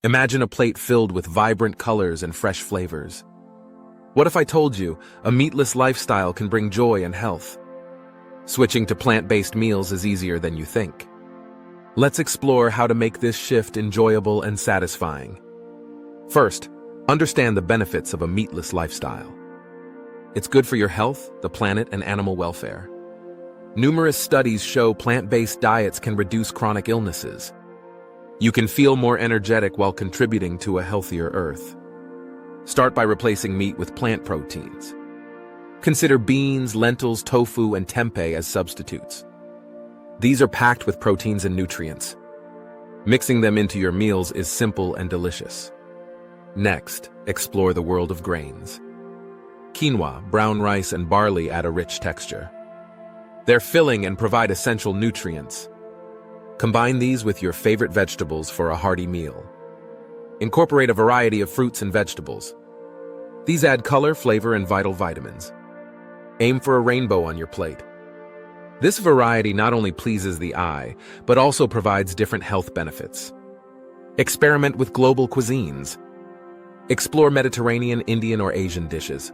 Imagine a plate filled with vibrant colors and fresh flavors. What if I told you a meatless lifestyle can bring joy and health? Switching to plant-based meals is easier than you think. Let's explore how to make this shift enjoyable and satisfying. First, understand the benefits of a meatless lifestyle. It's good for your health, the planet, and animal welfare. Numerous studies show plant-based diets can reduce chronic illnesses. You can feel more energetic while contributing to a healthier Earth. Start by replacing meat with plant proteins. Consider beans, lentils, tofu, and tempeh as substitutes. These are packed with proteins and nutrients. Mixing them into your meals is simple and delicious. Next, explore the world of grains. Quinoa, brown rice, and barley add a rich texture. They're filling and provide essential nutrients. Combine these with your favorite vegetables for a hearty meal. Incorporate a variety of fruits and vegetables. These add color, flavor, and vital vitamins. Aim for a rainbow on your plate. This variety not only pleases the eye, but also provides different health benefits. Experiment with global cuisines. Explore Mediterranean, Indian, or Asian dishes.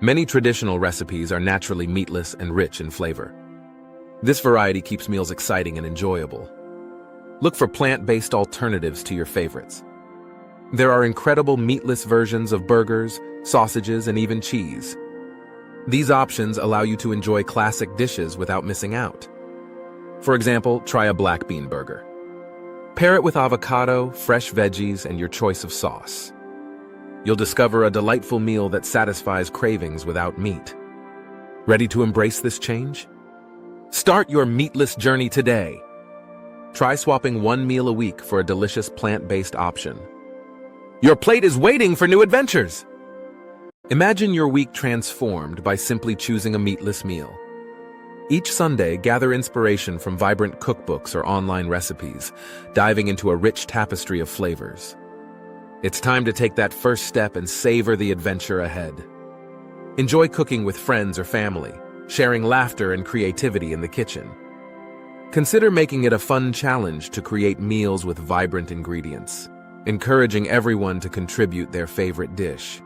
Many traditional recipes are naturally meatless and rich in flavor. This variety keeps meals exciting and enjoyable. Look for plant-based alternatives to your favorites. There are incredible meatless versions of burgers, sausages, and even cheese. These options allow you to enjoy classic dishes without missing out. For example, try a black bean burger. Pair it with avocado, fresh veggies, and your choice of sauce. You'll discover a delightful meal that satisfies cravings without meat. Ready to embrace this change? Start your meatless journey today. Try swapping one meal a week for a delicious plant-based option. Your plate is waiting for new adventures! Imagine your week transformed by simply choosing a meatless meal. Each Sunday, gather inspiration from vibrant cookbooks or online recipes, diving into a rich tapestry of flavors. It's time to take that first step and savor the adventure ahead. Enjoy cooking with friends or family, sharing laughter and creativity in the kitchen. Consider making it a fun challenge to create meals with vibrant ingredients, encouraging everyone to contribute their favorite dish.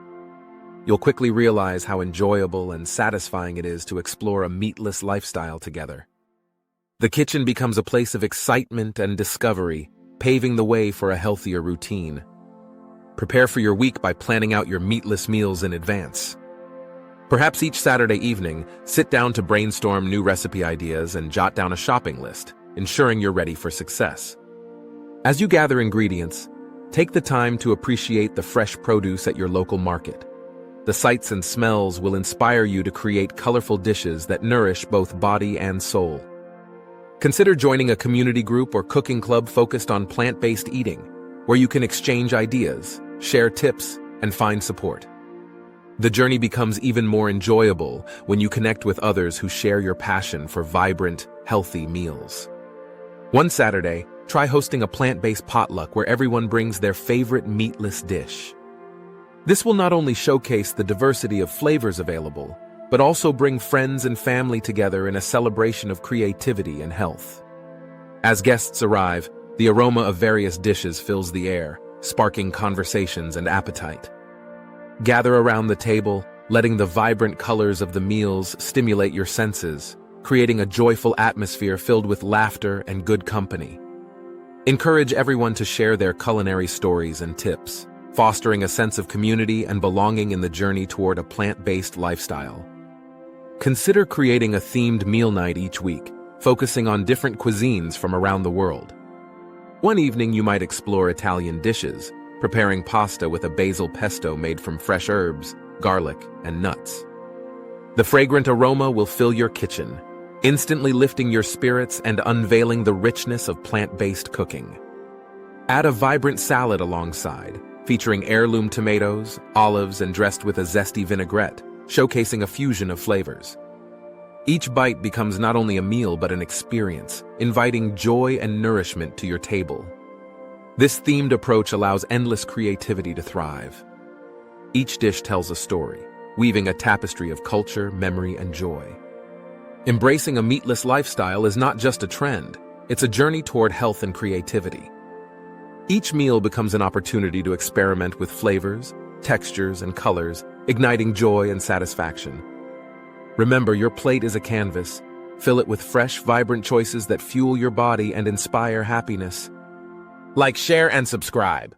You'll quickly realize how enjoyable and satisfying it is to explore a meatless lifestyle together. The kitchen becomes a place of excitement and discovery, paving the way for a healthier routine. Prepare for your week by planning out your meatless meals in advance. Perhaps each Saturday evening, sit down to brainstorm new recipe ideas and jot down a shopping list, ensuring you're ready for success. As you gather ingredients, take the time to appreciate the fresh produce at your local market. The sights and smells will inspire you to create colorful dishes that nourish both body and soul. Consider joining a community group or cooking club focused on plant-based eating, where you can exchange ideas, share tips, and find support. The journey becomes even more enjoyable when you connect with others who share your passion for vibrant, healthy meals. One Saturday, try hosting a plant-based potluck where everyone brings their favorite meatless dish. This will not only showcase the diversity of flavors available, but also bring friends and family together in a celebration of creativity and health. As guests arrive, the aroma of various dishes fills the air, sparking conversations and appetite. Gather around the table, letting the vibrant colors of the meals stimulate your senses, creating a joyful atmosphere filled with laughter and good company. Encourage everyone to share their culinary stories and tips, fostering a sense of community and belonging in the journey toward a plant-based lifestyle. Consider creating a themed meal night each week, focusing on different cuisines from around the world. One evening you might explore Italian dishes, preparing pasta with a basil pesto made from fresh herbs, garlic, and nuts. The fragrant aroma will fill your kitchen, instantly lifting your spirits and unveiling the richness of plant-based cooking. Add a vibrant salad alongside, featuring heirloom tomatoes, olives, and dressed with a zesty vinaigrette, showcasing a fusion of flavors. Each bite becomes not only a meal but an experience, inviting joy and nourishment to your table. This themed approach allows endless creativity to thrive. Each dish tells a story, weaving a tapestry of culture, memory, and joy. Embracing a meatless lifestyle is not just a trend, it's a journey toward health and creativity. Each meal becomes an opportunity to experiment with flavors, textures, and colors, igniting joy and satisfaction. Remember, your plate is a canvas. Fill it with fresh, vibrant choices that fuel your body and inspire happiness. Like, share, and subscribe.